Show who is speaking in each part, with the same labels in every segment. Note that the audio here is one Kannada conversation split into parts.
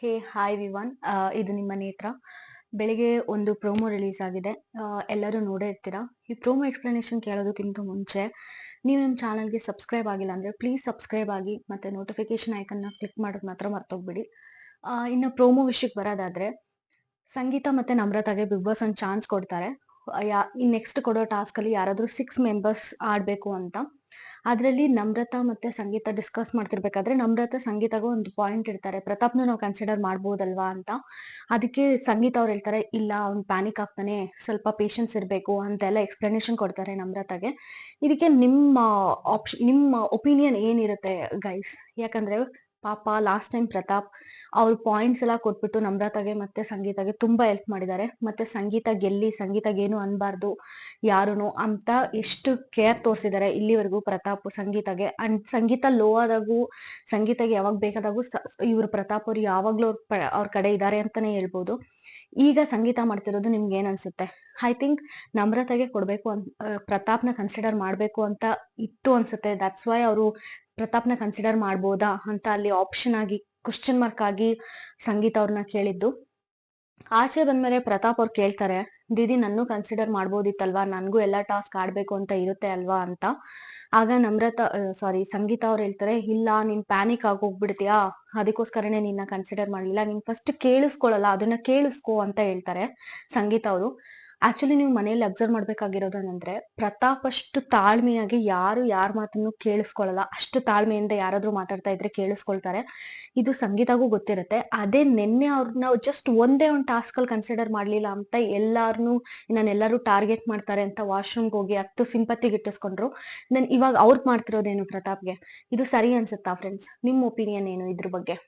Speaker 1: ಹೇ ಹಾಯ್ ವಿವಾನ್, ಇದು ನಿಮ್ಮ ನೇತ್ರ. ಬೆಳಿಗ್ಗೆ ಒಂದು ಪ್ರೋಮೋ ರಿಲೀಸ್ ಆಗಿದೆ. ಎಲ್ಲರೂ ನೋಡೇ ಇರ್ತೀರಾ. ಈ ಪ್ರೋಮೋ ಎಕ್ಸ್ಪ್ಲನೇಷನ್ ಕೇಳೋದಕ್ಕಿಂತ ಮುಂಚೆ ನೀವು ನಮ್ಮ ಚಾನಲ್ಗೆ ಸಬ್ಸ್ಕ್ರೈಬ್ ಆಗಿಲ್ಲ ಅಂದರೆ ಪ್ಲೀಸ್ ಸಬ್ಸ್ಕ್ರೈಬ್ ಆಗಿ ಮತ್ತು ನೋಟಿಫಿಕೇಶನ್ ಐಕನ್ನ ಕ್ಲಿಕ್ ಮಾಡೋದು ಮಾತ್ರ ಮರ್ತೋಗ್ಬಿಡಿ. ಇನ್ನು ಪ್ರೋಮೋ ವಿಷಯಕ್ಕೆ ಬರೋದಾದ್ರೆ, ಸಂಗೀತ ಮತ್ತೆ ನಮ್ರತಾಗೆ ಬಿಗ್ ಬಾಸ್ ಒಂದು ಚಾನ್ಸ್ ಕೊಡ್ತಾರೆ. ಈ ನೆಕ್ಸ್ಟ್ ಕೊಡೋ ಟಾಸ್ಕ್ ಅಲ್ಲಿ ಯಾರಾದ್ರೂ 6 ಮೆಂಬರ್ಸ್ ಆಡ್ಬೇಕು ಅಂತ. ಅದ್ರಲ್ಲಿ ನಮ್ರತಾ ಮತ್ತೆ ಸಂಗೀತ ಡಿಸ್ಕಸ್ ಮಾಡ್ತಿರ್ಬೇಕಾದ್ರೆ ನಮ್ರತಾ ಸಂಗೀತಗೂ ಒಂದು ಪಾಯಿಂಟ್ ಇರ್ತಾರೆ, ಪ್ರತಾಪ್ನು ನಾವು ಕನ್ಸಿಡರ್ ಮಾಡ್ಬೋದಲ್ವಾ ಅಂತ. ಅದಕ್ಕೆ ಸಂಗೀತ ಅವ್ರು ಹೇಳ್ತಾರೆ, ಇಲ್ಲ ಅವ್ನು ಪ್ಯಾನಿಕ್ ಆಗ್ತಾನೆ, ಸ್ವಲ್ಪ ಪೇಶನ್ಸ್ ಇರ್ಬೇಕು ಅಂತೆಲ್ಲ ಎಕ್ಸ್ಪ್ಲನೇಷನ್ ಕೊಡ್ತಾರೆ ನಮ್ರತಾಗೆ. ಇದಕ್ಕೆ ನಿಮ್ಮ ಒಪಿನಿಯನ್ ಏನಿರುತ್ತೆ ಗೈಸ್? ಯಾಕಂದ್ರೆ ಪಾಪ ಲಾಸ್ಟ್ ಟೈಮ್ ಪ್ರತಾಪ್ ಅವ್ರ ಪಾಯಿಂಟ್ಸ್ ಎಲ್ಲ ಕೊಟ್ಬಿಟ್ಟು ನಮ್ರತಾಗೆ ಮತ್ತೆ ಸಂಗೀತಗೆ ತುಂಬಾ ಹೆಲ್ಪ್ ಮಾಡಿದ್ದಾರೆ. ಮತ್ತೆ ಸಂಗೀತ ಗೆಲ್ಲಿ, ಸಂಗೀತಗೇನು ಅನ್ಬಾರ್ದು ಯಾರುನು ಅಂತ ಎಷ್ಟು ಕೇರ್ ತೋರಿಸಿದ್ದಾರೆ ಇಲ್ಲಿವರೆಗೂ ಪ್ರತಾಪ್ ಸಂಗೀತಗೆ. ಅಂಡ್ ಸಂಗೀತ ಲೋ ಆದಾಗೂ, ಸಂಗೀತಗೆ ಯಾವಾಗ ಬೇಕಾದಾಗೂ ಇವ್ರು ಪ್ರತಾಪ್ ಅವ್ರು ಯಾವಾಗ್ಲೂ ಅವ್ರ ಕಡೆ ಇದ್ದಾರೆ ಅಂತಾನೆ ಹೇಳ್ಬೋದು. ಈಗ ಸಂಗೀತ ಮಾಡ್ತಿರೋದು ನಿಮ್ಗೆ ಏನ್ ಅನ್ಸುತ್ತೆ? ಐ ಥಿಂಕ್ ನಮ್ರತೆಗೆ ಕೊಡ್ಬೇಕು ಅಂತ ಪ್ರತಾಪ್ನ ಕನ್ಸಿಡರ್ ಮಾಡ್ಬೇಕು ಅಂತ ಇತ್ತು ಅನ್ಸುತ್ತೆ. ದಟ್ಸ್ ವೈ ಅವರು ಪ್ರತಾಪ್ನ ಕನ್ಸಿಡರ್ ಮಾಡ್ಬೋದಾ ಅಂತ ಅಲ್ಲಿ ಆಪ್ಷನ್ ಆಗಿ ಕ್ವಶನ್ ಮಾರ್ಕ್ ಆಗಿ ಸಂಗೀತ ಅವ್ರನ್ನ ಕೇಳಿದ್ದು. ಆಚೆ ಬಂದ್ಮೇಲೆ ಪ್ರತಾಪ್ ಅವ್ರು ಕೇಳ್ತಾರೆ, ದೀದಿ ನನ್ನೂ ಕನ್ಸಿಡರ್ ಮಾಡ್ಬೋದಿತ್ತಲ್ವಾ, ನನ್ಗೂ ಎಲ್ಲಾ ಟಾಸ್ಕ್ ಆಡ್ಬೇಕು ಅಂತ ಇರುತ್ತೆ ಅಲ್ವಾ ಅಂತ. ಆಗ ಸಂಗೀತ ಅವ್ರು ಹೇಳ್ತಾರೆ, ಇಲ್ಲ ನೀನ್ ಪ್ಯಾನಿಕ್ ಆಗೋಗ್ಬಿಡ್ತೀಯಾ, ಅದಕ್ಕೋಸ್ಕರನೇ ನಿನ್ನ ಕನ್ಸಿಡರ್ ಮಾಡ್ಲಿಲ್ಲ, ನೀನ್ ಫಸ್ಟ್ ಕೇಳಿಸ್ಕೊಳಲ್ಲ, ಅದನ್ನ ಕೇಳಿಸ್ಕೊ ಅಂತ ಹೇಳ್ತಾರೆ ಸಂಗೀತ ಅವರು. ಆಕ್ಚುಲಿ ನೀವು ಮನೆಯಲ್ಲಿ ಅಬ್ಸರ್ವ್ ಮಾಡ್ಬೇಕಾಗಿರೋದಂದ್ರೆ, ಪ್ರತಾಪ್ ಅಷ್ಟು ತಾಳ್ಮೆಯಾಗಿ ಯಾರು ಯಾರ ಮಾತನ್ನು ಕೇಳಿಸ್ಕೊಳಲ್ಲ. ಅಷ್ಟು ತಾಳ್ಮೆಯಿಂದ ಯಾರಾದ್ರೂ ಮಾತಾಡ್ತಾ ಇದ್ರೆ ಕೇಳಿಸ್ಕೊಳ್ತಾರೆ. ಇದು ಸಂಗೀತಗೂ ಗೊತ್ತಿರುತ್ತೆ. ಅದೇ ನಿನ್ನೆ ಅವ್ರನ್ನ ಜಸ್ಟ್ ಒಂದೇ ಒಂದು ಟಾಸ್ಕ್ ಅಲ್ಲಿ ಕನ್ಸಿಡರ್ ಮಾಡ್ಲಿಲ್ಲ ಅಂತ ನನ್ನೆಲ್ಲರೂ ಟಾರ್ಗೆಟ್ ಮಾಡ್ತಾರೆ ಅಂತ ವಾಶ್ರೂಮ್ಗೆ ಹೋಗಿ ಹತ್ತು ಸಿಂಪತ್ತಿಗೆ ಇಟ್ಟಿಸ್ಕೊಂಡ್ರು. ಇವಾಗ ಅವ್ರು ಮಾಡ್ತಿರೋದೇನು ಪ್ರತಾಪ್ಗೆ? ಇದು ಸರಿ ಅನ್ಸುತ್ತಾ ಫ್ರೆಂಡ್ಸ್? ನಿಮ್ ಒಪಿನಿಯನ್ ಏನು ಇದ್ರ ಬಗ್ಗೆ?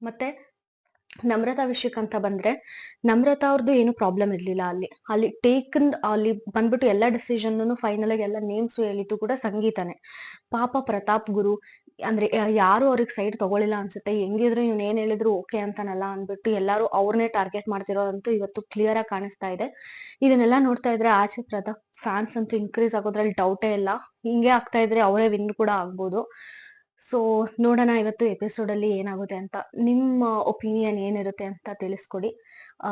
Speaker 1: ಮತ್ತೆ ನಮ್ರತಾ ವಿಷಯಕ್ಕಂತ ಬಂದ್ರೆ, ನಮ್ರತಾ ಅವ್ರದ್ದು ಏನು ಪ್ರಾಬ್ಲಮ್ ಇರ್ಲಿಲ್ಲ. ಅಲ್ಲಿ ಬಂದ್ಬಿಟ್ಟು ಎಲ್ಲಾ ಡಿಸಿಷನ್ ಫೈನಲ್ ಆಗಿ ಎಲ್ಲ ನೇಮ್ಸ್ ಹೇಳಿದ್ದು ಕೂಡ ಸಂಗೀತನೇ. ಪಾಪ ಪ್ರತಾಪ್ ಗುರು ಅಂದ್ರೆ ಯಾರು ಅವ್ರಿಗೆ ಸೈಡ್ ತಗೊಳಿಲ್ಲ ಅನ್ಸುತ್ತೆ. ಹೆಂಗಿದ್ರು ಇವ್ನ ಏನ್ ಹೇಳಿದ್ರು ಓಕೆ ಅಂತಾನಲ್ಲ ಅಂದ್ಬಿಟ್ಟು ಎಲ್ಲಾರು ಅವ್ರನ್ನೇ ಟಾರ್ಗೆಟ್ ಮಾಡ್ತಿರೋದಂತೂ ಇವತ್ತು ಕ್ಲಿಯರ್ ಆಗಿ ಕಾಣಿಸ್ತಾ ಇದೆ. ಇದನ್ನೆಲ್ಲ ನೋಡ್ತಾ ಇದ್ರೆ ಆಚೆ ಪ್ರತಾಪ್ ಫ್ಯಾನ್ಸ್ ಅಂತೂ ಇನ್ಕ್ರೀಸ್ ಆಗೋದ್ರಲ್ಲಿ ಡೌಟೇ ಇಲ್ಲ. ಹಿಂಗೆ ಆಗ್ತಾ ಇದ್ರೆ ಅವರೇ ವಿನ್ ಕೂಡ ಆಗ್ಬೋದು. ಸೊ ನೋಡೋಣ ಇವತ್ತು ಎಪಿಸೋಡ್ ಅಲ್ಲಿ ಏನಾಗುತ್ತೆ ಅಂತ. ನಿಮ್ಮ ಒಪಿನಿಯನ್ ಏನಿರುತ್ತೆ ಅಂತ ತಿಳಿಸ್ಕೊಡಿ. ಆ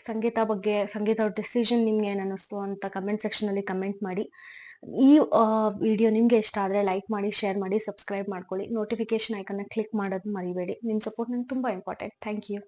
Speaker 1: ಸಂಗೀತ ಅವ್ರ ಡಿಸಿಷನ್ ನಿಮ್ಗೆ ಏನ್ ಅನ್ನಿಸ್ತು ಅಂತ ಕಮೆಂಟ್ ಸೆಕ್ಷನ್ ಅಲ್ಲಿ ಕಮೆಂಟ್ ಮಾಡಿ. ಈ ವಿಡಿಯೋ ನಿಮ್ಗೆ ಇಷ್ಟ ಆದ್ರೆ ಲೈಕ್ ಮಾಡಿ, ಶೇರ್ ಮಾಡಿ, ಸಬ್ಸ್ಕ್ರೈಬ್ ಮಾಡ್ಕೊಳ್ಳಿ. ನೋಟಿಫಿಕೇಶನ್ ಐಕನ್ನ ಕ್ಲಿಕ್ ಮಾಡೋದು ಮರಿಬೇಡಿ. ನಿಮ್ ಸಪೋರ್ಟ್ ನಂಗೆ ತುಂಬಾ ಇಂಪಾರ್ಟೆಂಟ್. Thank you.